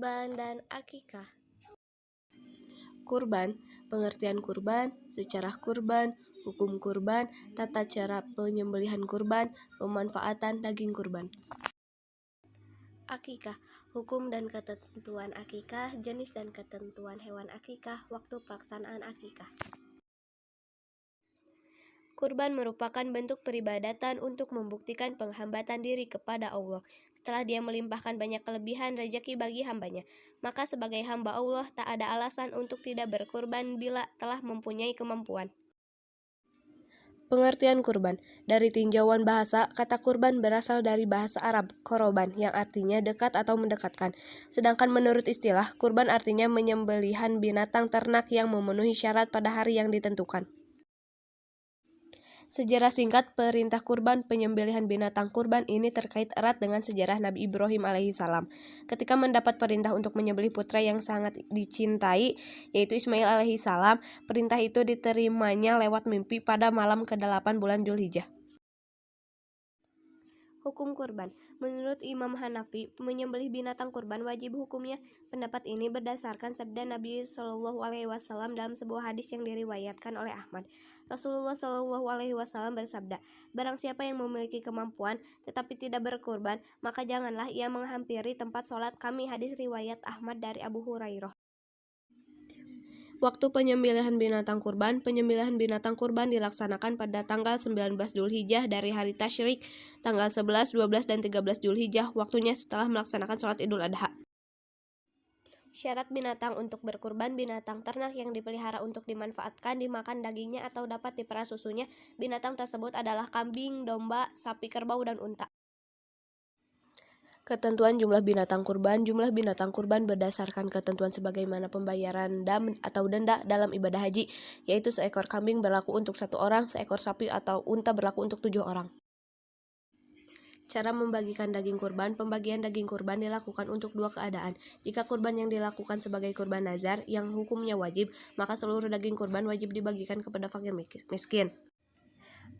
Kurban dan akikah. Kurban, pengertian kurban, sejarah kurban, hukum kurban, tata cara penyembelihan kurban, pemanfaatan daging kurban. Akikah, hukum dan ketentuan akikah, jenis dan ketentuan hewan akikah, waktu pelaksanaan akikah. Kurban merupakan bentuk peribadatan untuk membuktikan penghambatan diri kepada Allah. Setelah Dia melimpahkan banyak kelebihan rezeki bagi hambanya, maka sebagai hamba Allah tak ada alasan untuk tidak berkurban bila telah mempunyai kemampuan. Pengertian kurban. Dari tinjauan bahasa, kata kurban berasal dari bahasa Arab, koroban, yang artinya dekat atau mendekatkan. Sedangkan menurut istilah, kurban artinya menyembelihan binatang ternak yang memenuhi syarat pada hari yang ditentukan. Sejarah singkat perintah kurban, penyembelihan binatang kurban ini terkait erat dengan sejarah Nabi Ibrahim alaihissalam. Ketika mendapat perintah untuk menyembelih putra yang sangat dicintai, yaitu Ismail alaihissalam, perintah itu diterimanya lewat mimpi pada malam ke-8 bulan Dzulhijjah. Hukum kurban. Menurut Imam Hanafi, menyembelih binatang kurban wajib hukumnya. Pendapat ini berdasarkan sabda Nabi SAW dalam sebuah hadis yang diriwayatkan oleh Ahmad. Rasulullah SAW bersabda, "Barang siapa yang memiliki kemampuan tetapi tidak berkurban, maka janganlah ia menghampiri tempat sholat kami." Hadis riwayat Ahmad dari Abu Hurairah. Waktu penyembelihan binatang kurban. Penyembelihan binatang kurban dilaksanakan pada tanggal 19 Dzulhijjah dari hari tasyrik, tanggal 11, 12, dan 13 Dzulhijjah, waktunya setelah melaksanakan sholat Idul Adha. Syarat binatang untuk berkurban: binatang ternak yang dipelihara untuk dimanfaatkan, dimakan dagingnya atau dapat diperah susunya. Binatang tersebut adalah kambing, domba, sapi, kerbau, dan unta. Ketentuan jumlah binatang kurban. Jumlah binatang kurban berdasarkan ketentuan sebagaimana pembayaran dam atau denda dalam ibadah haji, yaitu seekor kambing berlaku untuk 1 orang, seekor sapi atau unta berlaku untuk 7 orang. Cara membagikan daging kurban. Pembagian daging kurban dilakukan untuk 2 keadaan. Jika kurban yang dilakukan sebagai kurban nazar yang hukumnya wajib, maka seluruh daging kurban wajib dibagikan kepada fakir miskin.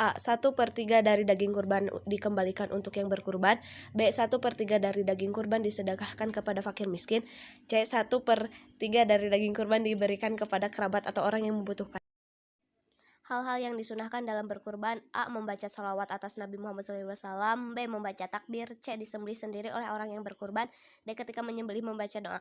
A. 1/3 dari daging kurban dikembalikan untuk yang berkurban. B. 1/3 dari daging kurban disedekahkan kepada fakir miskin. C. 1/3 dari daging kurban diberikan kepada kerabat atau orang yang membutuhkan. Hal-hal yang disunahkan dalam berkurban: A. Membaca sholawat atas Nabi Muhammad SAW. B. Membaca takbir. C. Disembelih sendiri oleh orang yang berkurban. D. Ketika menyembelih membaca doa.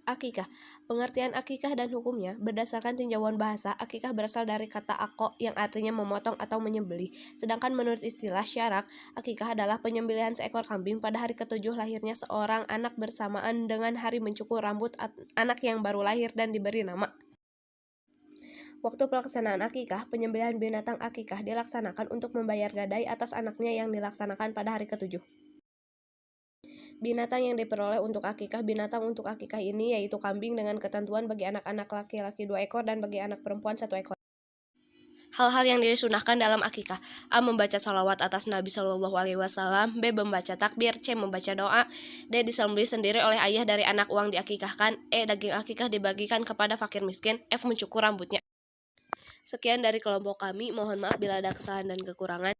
Akikah. Pengertian akikah dan hukumnya. Berdasarkan tinjauan bahasa, akikah berasal dari kata ako yang artinya memotong atau menyembelih. Sedangkan menurut istilah syarak, akikah adalah penyembelihan seekor kambing pada hari ke-7 lahirnya seorang anak bersamaan dengan hari mencukur rambut anak yang baru lahir dan diberi nama. Waktu pelaksanaan akikah. Penyembelihan binatang akikah dilaksanakan untuk membayar gadai atas anaknya yang dilaksanakan pada hari ke-7. Binatang yang diperoleh untuk akikah. Binatang untuk akikah ini yaitu kambing dengan ketentuan bagi anak-anak laki-laki 2 ekor dan bagi anak perempuan 1 ekor. Hal-hal yang disunahkan dalam akikah: A. Membaca sholawat atas Nabi SAW. B. Membaca takbir. C. Membaca doa. D. Disembelih sendiri oleh ayah dari anak uang diakikahkan. E. Daging akikah dibagikan kepada fakir miskin. F. Mencukur rambutnya. Sekian dari kelompok kami, mohon maaf bila ada kesalahan dan kekurangan.